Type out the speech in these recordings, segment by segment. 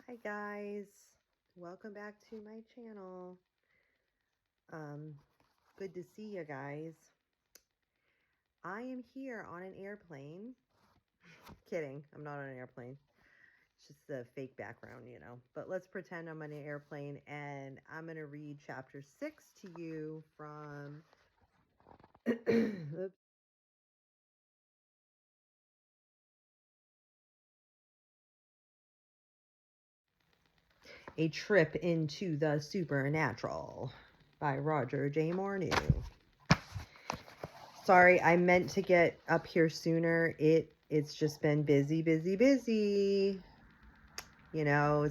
Hi guys, welcome back to my channel. Good to see you guys. I am here on an airplane. Kidding, I'm not on an airplane. It's just the fake background, But let's pretend I'm on an airplane and I'm going to read chapter 6 to you from oops. A Trip into the Supernatural by Roger J. Morneau. Sorry, I meant to get up here sooner. It's just been busy. It's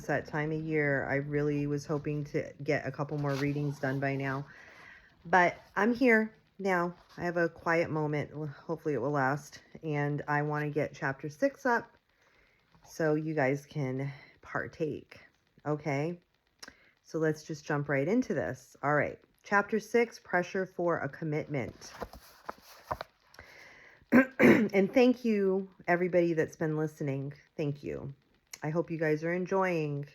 that time of year. I really was hoping to get a couple more readings done by now. But I'm here now. I have a quiet moment. Hopefully it will last. And I want to get chapter 6 up so you guys can partake. Okay? So let's just jump right into this. All right. Chapter 6, Pressure for a Commitment. And thank you, everybody that's been listening. Thank you. I hope you guys are enjoying.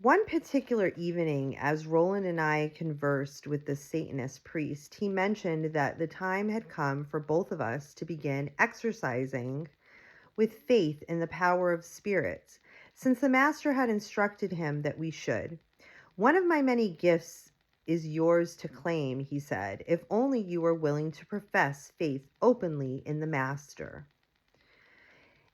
One particular evening, as Roland and I conversed with the Satanist priest, he mentioned that the time had come for both of us to begin exercising with faith in the power of spirits, since the Master had instructed him that we should. One of my many gifts is yours to claim, he said, if only you are willing to profess faith openly in the Master.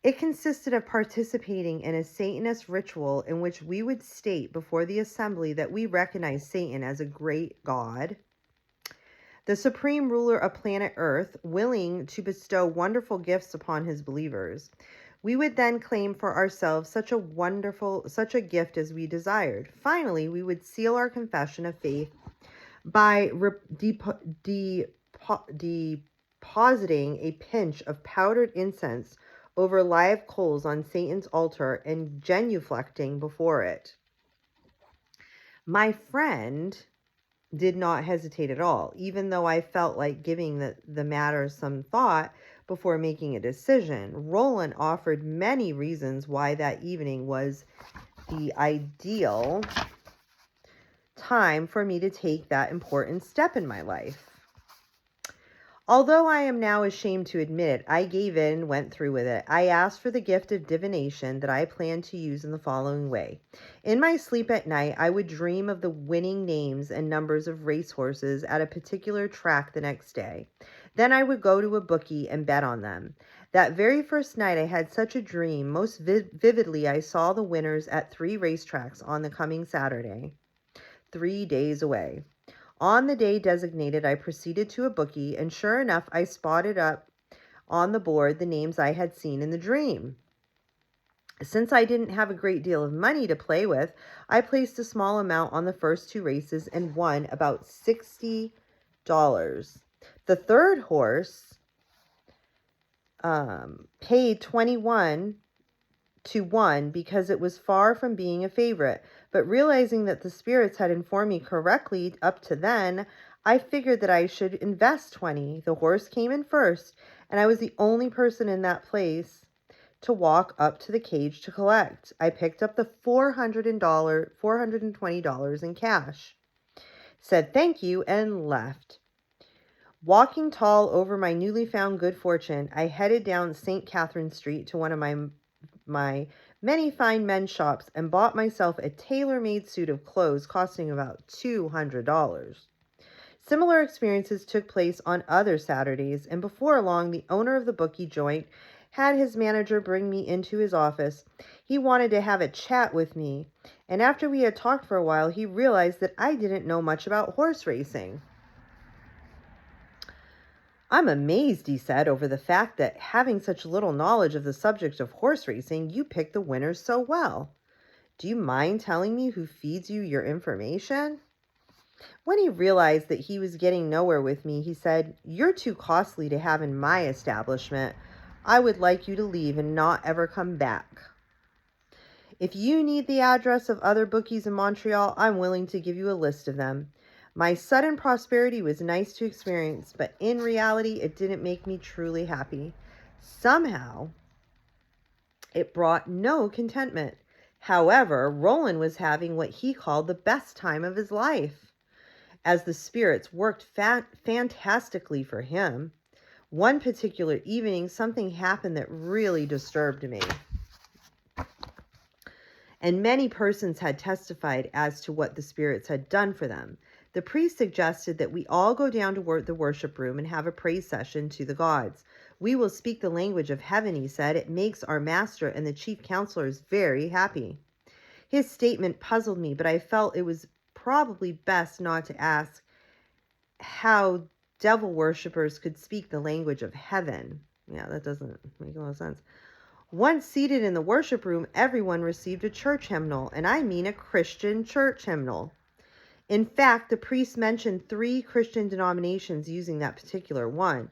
It consisted of participating in a Satanist ritual in which we would state before the assembly that we recognize Satan as a great God, the supreme ruler of planet Earth, willing to bestow wonderful gifts upon his believers. We would then claim for ourselves such a gift as we desired. Finally, we would seal our confession of faith by depositing a pinch of powdered incense over live coals on Satan's altar and genuflecting before it. My friend did not hesitate at all, even though I felt like giving the matter some thought before making a decision. Roland offered many reasons why that evening was the ideal time for me to take that important step in my life. Although I am now ashamed to admit it, I gave in and went through with it. I asked for the gift of divination that I planned to use in the following way. In my sleep at night, I would dream of the winning names and numbers of racehorses at a particular track the next day. Then I would go to a bookie and bet on them. That very first night I had such a dream. Most vividly, I saw the winners at 3 racetracks on the coming Saturday, 3 days away. On the day designated, I proceeded to a bookie, and sure enough, I spotted up on the board the names I had seen in the dream. Since I didn't have a great deal of money to play with, I placed a small amount on the first 2 races and won about $60. The third horse paid 21 to 1 because it was far from being a favorite, but realizing that the spirits had informed me correctly up to then, I figured that I should invest 20. The horse came in first, and I was the only person in that place to walk up to the cage to collect. I picked up the $420 in cash, said thank you, and left. Walking tall over my newly found good fortune, I headed down St. Catherine Street to one of my many fine men's shops and bought myself a tailor-made suit of clothes costing about $200. Similar experiences took place on other Saturdays, and before long, the owner of the bookie joint had his manager bring me into his office. He wanted to have a chat with me, and after we had talked for a while, he realized that I didn't know much about horse racing. I'm amazed, he said, over the fact that having such little knowledge of the subject of horse racing, you pick the winners so well. Do you mind telling me who feeds you your information? When he realized that he was getting nowhere with me, he said, "You're too costly to have in my establishment. I would like you to leave and not ever come back. If you need the address of other bookies in Montreal, I'm willing to give you a list of them. My sudden prosperity was nice to experience, but in reality, it didn't make me truly happy. Somehow, It brought no contentment. However, Roland was having what he called the best time of his life, as the spirits worked fantastically for him. One particular evening, something happened that really disturbed me, and many persons had testified as to what the spirits had done for them. The priest suggested that we all go down to the worship room and have a praise session to the gods. We will speak the language of heaven, he said. It makes our master and the chief counselors very happy. His statement puzzled me, but I felt it was probably best not to ask how devil worshippers could speak the language of heaven. Yeah, that doesn't make a lot of sense. Once seated in the worship room, everyone received a church hymnal, and I mean a Christian church hymnal. In fact, the priest mentioned 3 Christian denominations using that particular one.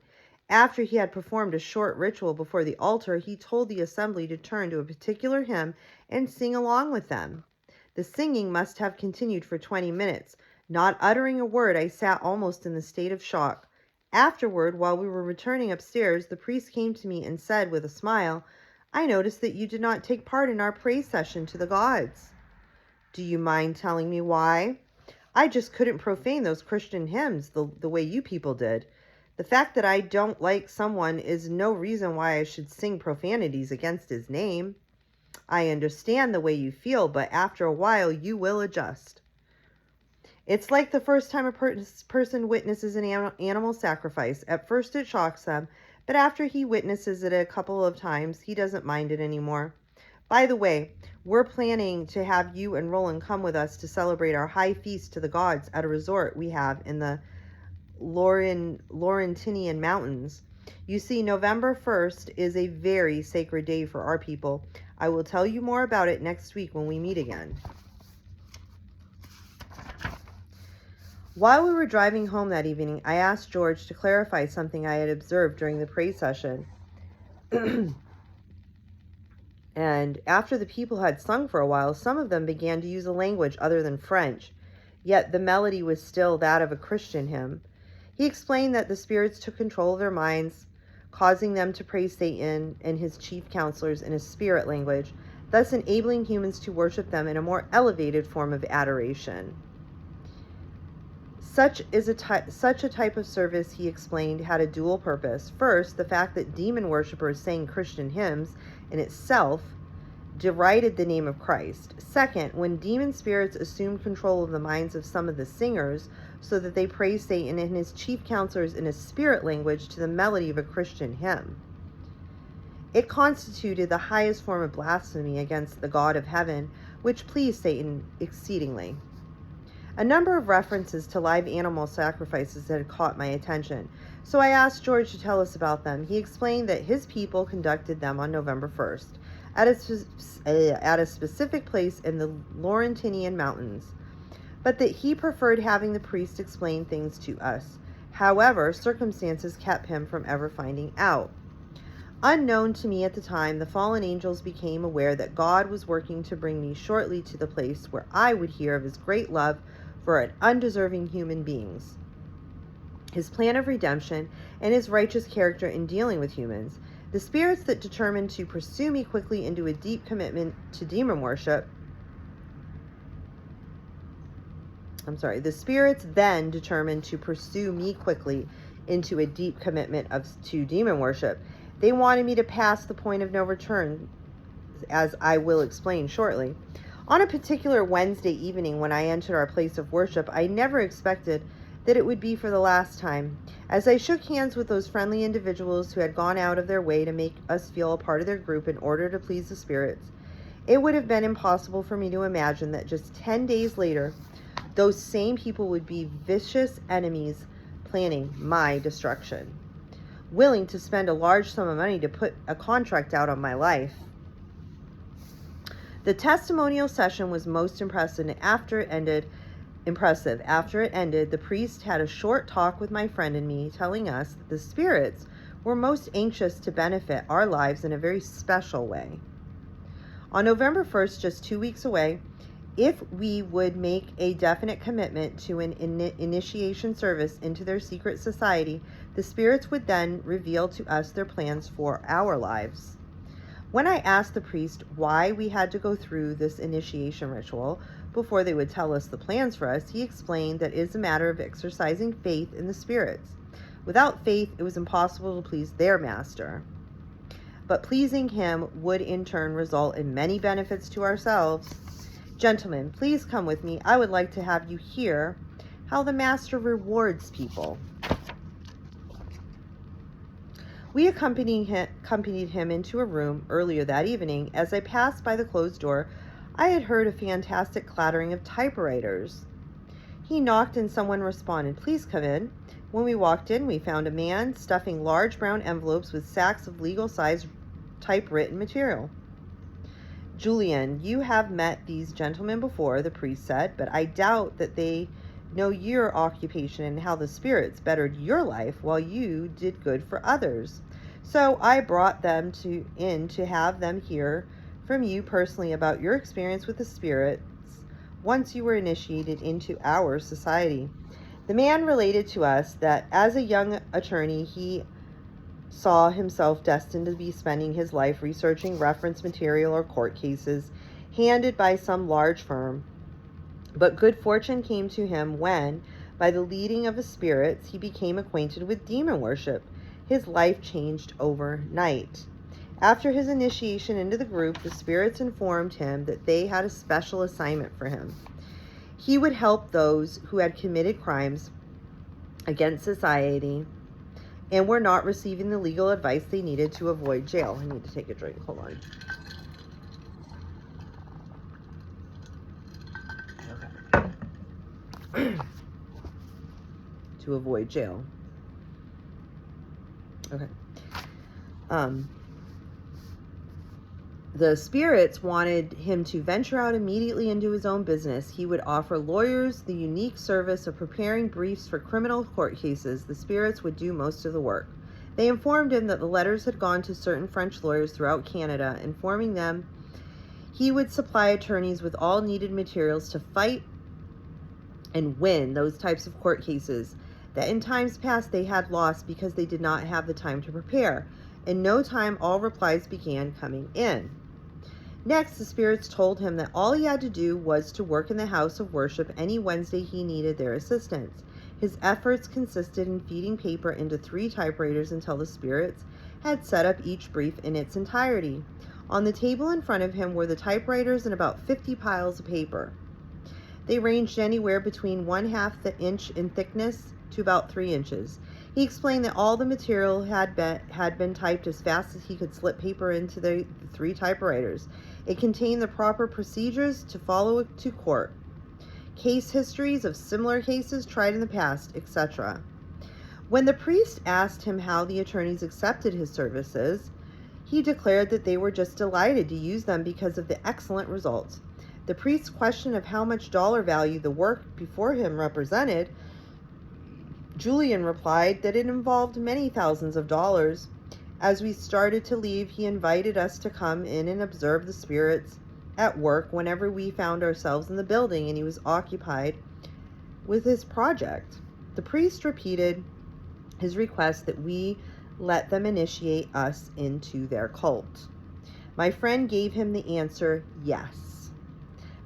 After he had performed a short ritual before the altar, he told the assembly to turn to a particular hymn and sing along with them. The singing must have continued for 20 minutes. Not uttering a word, I sat almost in the state of shock. Afterward, while we were returning upstairs, the priest came to me and said with a smile, "I noticed that you did not take part in our praise session to the gods. Do you mind telling me why?" "I just couldn't profane those Christian hymns the way you people did. The fact that I don't like someone is no reason why I should sing profanities against his name. I understand the way you feel, but after a while you will adjust. It's like the first time a person witnesses an animal sacrifice. At first it shocks them, but after he witnesses it a couple of times, he doesn't mind it anymore. By the way, we're planning to have you and Roland come with us to celebrate our high feast to the gods at a resort we have in the Laurentinian Mountains. You see, November 1st is a very sacred day for our people. I will tell you more about it next week when we meet again." While we were driving home that evening, I asked George to clarify something I had observed during the praise session. And after the people had sung for a while, some of them began to use a language other than French, yet the melody was still that of a Christian hymn. He explained that the spirits took control of their minds, causing them to praise Satan and his chief counselors in a spirit language, thus enabling humans to worship them in a more elevated form of adoration. Such a type of service, he explained, had a dual purpose. First, the fact that demon worshippers sang Christian hymns in itself derided the name of Christ. Second, when demon spirits assumed control of the minds of some of the singers so that they praised Satan and his chief counselors in a spirit language to the melody of a Christian hymn, it constituted the highest form of blasphemy against the God of heaven, which pleased Satan exceedingly. A number of references to live animal sacrifices had caught my attention, so I asked George to tell us about them. He explained that his people conducted them on November 1st at a specific place in the Laurentinian Mountains, but that he preferred having the priest explain things to us. However, circumstances kept him from ever finding out. Unknown to me at the time, the fallen angels became aware that God was working to bring me shortly to the place where I would hear of his great love for undeserving human beings, his plan of redemption, and his righteous character in dealing with humans. The spirits that determined to pursue me quickly into a deep commitment to demon worship The spirits then determined to pursue me quickly into a deep commitment to demon worship. They wanted me to pass the point of no return, as I will explain shortly. On a particular Wednesday evening when I entered our place of worship, I never expected that it would be for the last time. As I shook hands with those friendly individuals who had gone out of their way to make us feel a part of their group in order to please the spirits, it would have been impossible for me to imagine that just 10 days later, those same people would be vicious enemies planning my destruction, willing to spend a large sum of money to put a contract out on my life. The testimonial session was most impressive. After it ended, the priest had a short talk with my friend and me, telling us that the spirits were most anxious to benefit our lives in a very special way. On November 1st, just 2 weeks away, if we would make a definite commitment to an initiation service into their secret society, the spirits would then reveal to us their plans for our lives. When I asked the priest why we had to go through this initiation ritual before they would tell us the plans for us, he explained that it is a matter of exercising faith in the spirits. Without faith, it was impossible to please their master. But pleasing him would in turn result in many benefits to ourselves. Gentlemen, please come with me. I would like to have you hear how the master rewards people. We accompanied him into a room earlier that evening. As I passed by the closed door, I had heard a fantastic clattering of typewriters. He knocked and someone responded, "Please come in." When we walked in, we found a man stuffing large brown envelopes with sacks of legal-sized typewritten material. "Julian, you have met these gentlemen before," the priest said, "but I doubt that they know your occupation and how the spirits bettered your life while you did good for others. So I brought them in to have them hear from you personally about your experience with the spirits once you were initiated into our society." The man related to us that as a young attorney, he saw himself destined to be spending his life researching reference material or court cases handed by some large firm. But good fortune came to him when, by the leading of the spirits, he became acquainted with demon worship. His life changed overnight. After his initiation into the group, the spirits informed him that they had a special assignment for him. He would help those who had committed crimes against society and were not receiving the legal advice they needed to avoid jail. I need to take a drink. Hold on. To avoid jail. Okay. The spirits wanted him to venture out immediately into his own business. He would offer lawyers the unique service of preparing briefs for criminal court cases. The spirits would do most of the work. They informed him that the letters had gone to certain French lawyers throughout Canada, informing them he would supply attorneys with all needed materials to fight and win those types of court cases that in times past they had lost because they did not have the time to prepare. In no time, all replies began coming in. Next, the spirits told him that all he had to do was to work in the house of worship any Wednesday he needed their assistance. His efforts consisted in feeding paper into 3 typewriters until the spirits had set up each brief in its entirety. On the table in front of him were the typewriters and about 50 piles of paper. They ranged anywhere between 1/2 inch in thickness to about 3 inches. He explained that all the material had been typed as fast as he could slip paper into the 3 typewriters. It contained the proper procedures to follow to court, case histories of similar cases tried in the past, etc. When the priest asked him how the attorneys accepted his services, he declared that they were just delighted to use them because of the excellent results. The priest's question of how much dollar value the work before him represented, Julian replied that it involved many thousands of dollars. As we started to leave, he invited us to come in and observe the spirits at work whenever we found ourselves in the building and he was occupied with his project. The priest repeated his request that we let them initiate us into their cult. My friend gave him the answer, yes,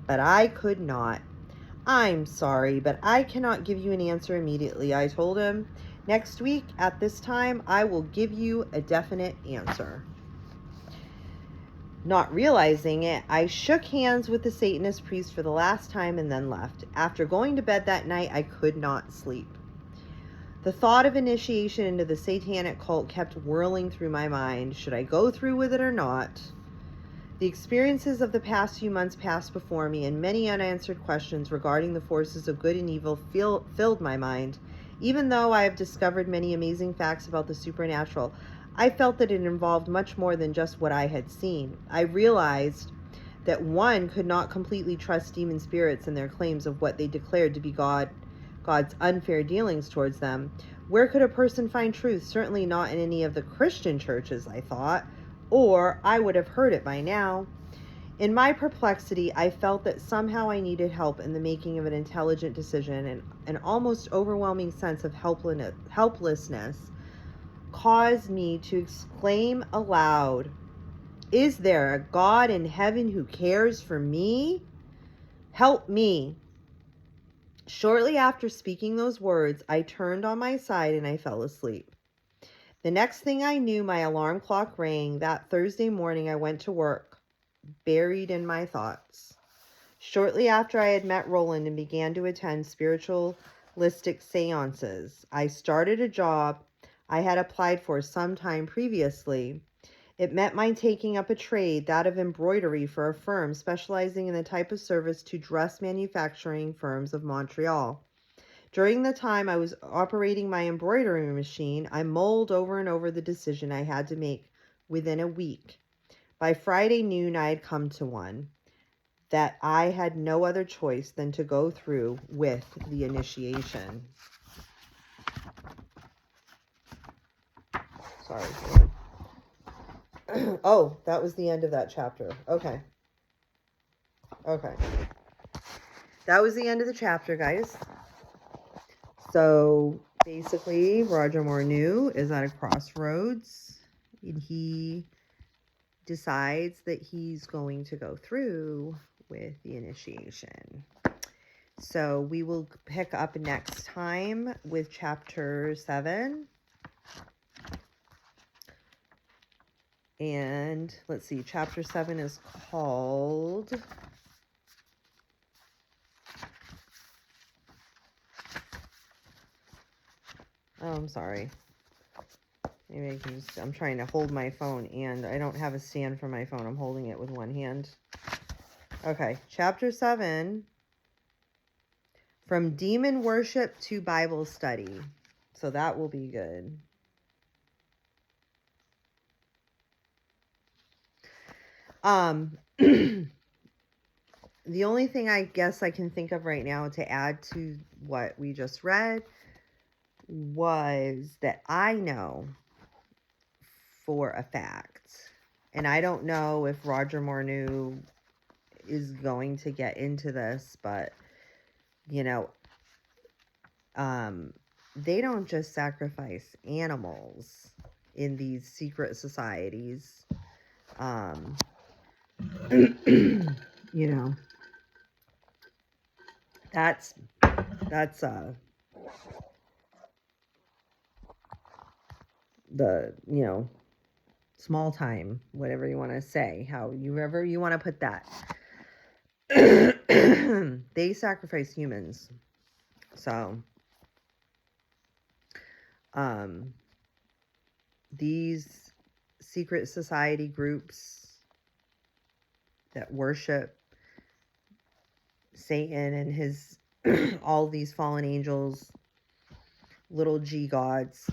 but I could not. "I'm sorry, but I cannot give you an answer immediately," I told him. "Next week at this time, I will give you a definite answer." Not realizing it, I shook hands with the Satanist priest for the last time and then left. After going to bed that night, I could not sleep. The thought of initiation into the satanic cult kept whirling through my mind. Should I go through with it or not? The experiences of the past few months passed before me, and many unanswered questions regarding the forces of good and evil filled my mind. Even though I have discovered many amazing facts about the supernatural, I felt that it involved much more than just what I had seen. I realized that one could not completely trust demon spirits and their claims of what they declared to be God's unfair dealings towards them. Where could a person find truth? Certainly not in any of the Christian churches, I thought, or I would have heard it by now. In my perplexity, I felt that somehow I needed help in the making of an intelligent decision, and an almost overwhelming sense of helplessness caused me to exclaim aloud Is there a God in heaven who cares for me? Help me. Shortly after speaking those words, I turned on my side and I fell asleep. The next thing I knew, my alarm clock rang. That Thursday morning, I went to work, buried in my thoughts. Shortly after I had met Roland and began to attend spiritualistic seances, I started a job I had applied for some time previously. It meant my taking up a trade, that of embroidery, for a firm specializing in the type of service to dress manufacturing firms of Montreal. During the time I was operating my embroidery machine, I mulled over and over the decision I had to make within a week. By Friday noon, I had come to one, that I had no other choice than to go through with the initiation. Sorry. Oh, that was the end of that chapter. Okay. That was the end of the chapter, guys. So basically, Roger Morneau is at a crossroads, and he decides that he's going to go through with the initiation. So we will pick up next time with chapter 7. And let's see, chapter 7 is called... Oh, I'm sorry. Maybe I can just... I'm trying to hold my phone, and I don't have a stand for my phone. I'm holding it with one hand. Okay, chapter 7... From demon worship to Bible study. So that will be good. The only thing I guess I can think of right now to add to what we just read was that I know for a fact, and I don't know if Roger Morneau is going to get into this, but you know, they don't just sacrifice animals in these secret societies. You know, that's the, you know, small time, whatever you want to say, however you want to put that. They sacrifice humans. So these secret society groups that worship Satan and his all these fallen angels, little g gods,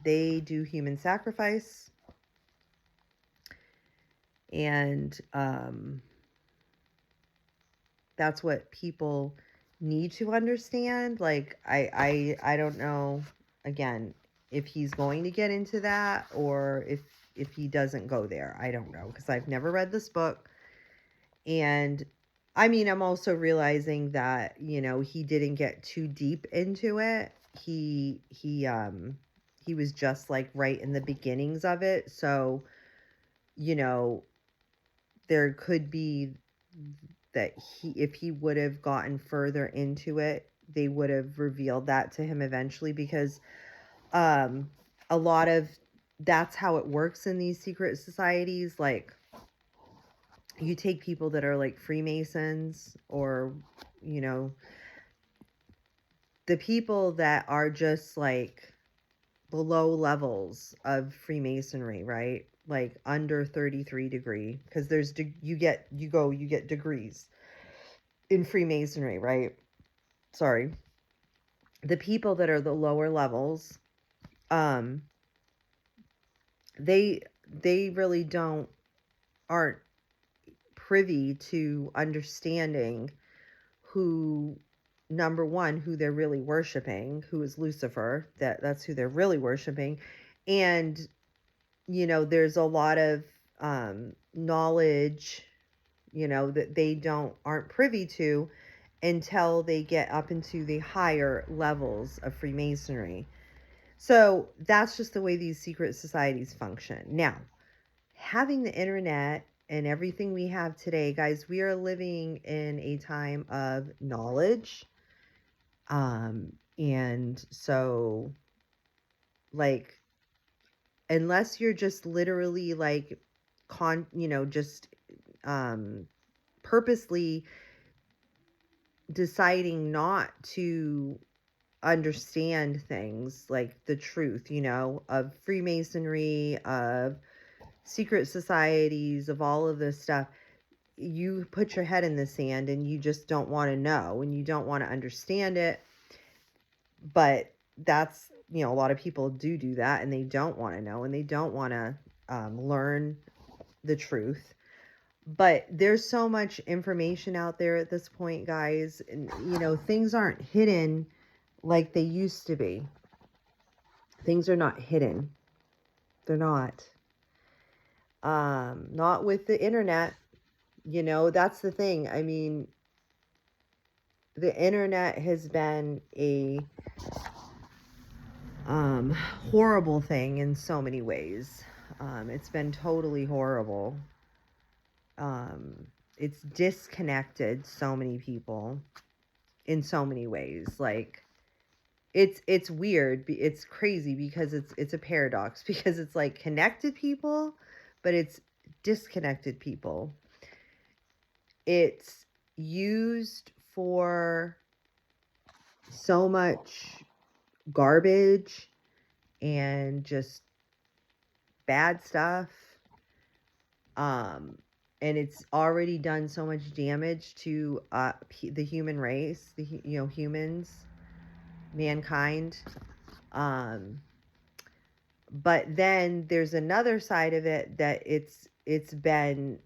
they do human sacrifice. And that's what people need to understand. Like, I don't know, again, if he's going to get into that or if he doesn't go there. I don't know, because I've never read this book. And I mean, I'm also realizing that, you know, he didn't get too deep into it. He was just like right in the beginnings of it. So, you know, there could be that if he would have gotten further into it, they would have revealed that to him eventually, because a lot of that's how it works in these secret societies. Like, you take people that are like Freemasons, or, you know, the people that are just like the low levels of Freemasonry, right? Like under 33 degree, because there's you get degrees in Freemasonry, right? Sorry. The people that are the lower levels, they really aren't privy to understanding who, number one, who they're really worshiping, who is Lucifer. That's who they're really worshiping. And, you know, there's a lot of knowledge, you know, that they aren't privy to until they get up into the higher levels of Freemasonry. So that's just the way these secret societies function. Now, having the internet and everything we have today, guys, we are living in a time of knowledge. And so, like, unless you're just literally like just purposely deciding not to understand things like the truth, of Freemasonry, of secret societies, of all of this stuff, you put your head in the sand and you just don't want to know and you don't want to understand it. But that's, a lot of people do that, and they don't want to know and they don't want to learn the truth. But there's so much information out there at this point, guys, and things aren't hidden like they used to be. Things are not hidden. They're not. Not with the internet. That's the thing. I mean, the internet has been a horrible thing in so many ways. It's been totally horrible. It's disconnected so many people in so many ways. Like, it's weird. It's crazy because it's a paradox, because it's like connected people, but it's disconnected people. It's used for so much garbage and just bad stuff. And it's already done so much damage to the human race, humans, mankind. But then there's another side of it that it's been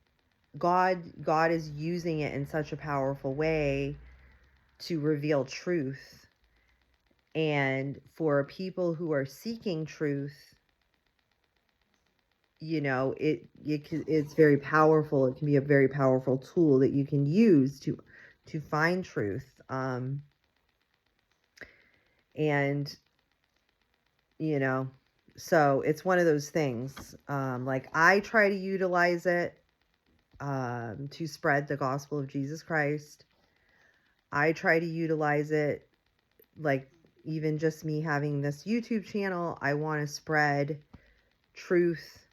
God is using it in such a powerful way to reveal truth. And for people who are seeking truth, it's very powerful. It can be a very powerful tool that you can use to find truth. And so it's one of those things. Like, I try to utilize it to spread the gospel of Jesus Christ. I try to utilize it, like, even just me having this YouTube channel, I want to spread truth,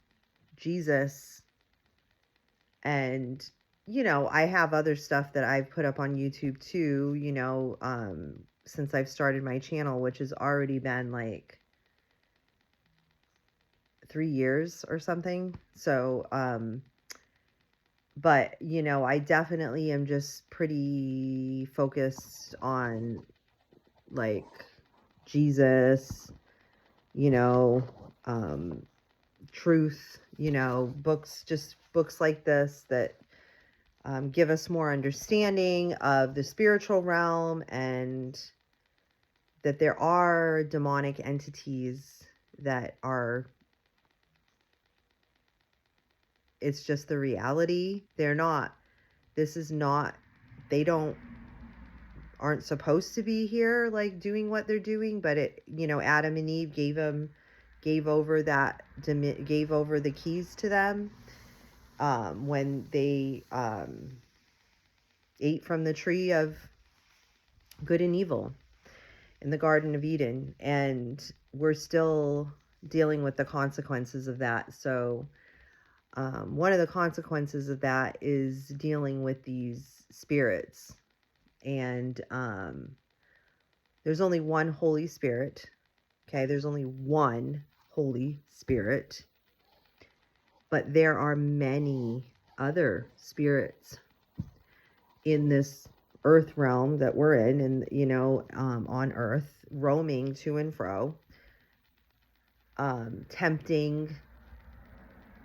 Jesus. And I have other stuff that I've put up on YouTube too, since I've started my channel, which has already been like 3 years or something. So but I definitely am just pretty focused on, like, Jesus, truth, books like this that give us more understanding of the spiritual realm, and that there are demonic entities that are, it's just the reality. They aren't supposed to be here, like, doing what they're doing, but Adam and Eve gave over the keys to them when they ate from the tree of good and evil in the Garden of Eden, and we're still dealing with the consequences of that. So one of the consequences of that is dealing with these spirits. And there's only one Holy Spirit. Okay, there's only one Holy Spirit. But there are many other spirits in this earth realm that we're in, and on earth, roaming to and fro, tempting,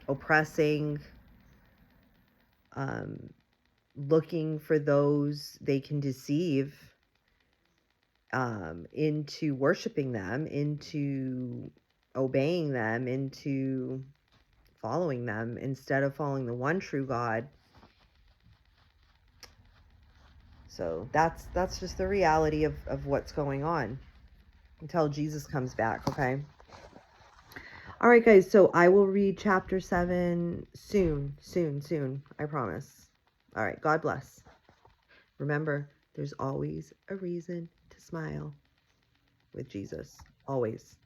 oppressing, looking for those they can deceive into worshiping them, into obeying them, into following them instead of following the one true God. So that's just the reality of what's going on until Jesus comes back, okay? All right, guys. So I will read chapter 7 soon. I promise. All right. God bless. Remember, there's always a reason to smile with Jesus. Always.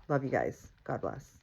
Love you guys. God bless.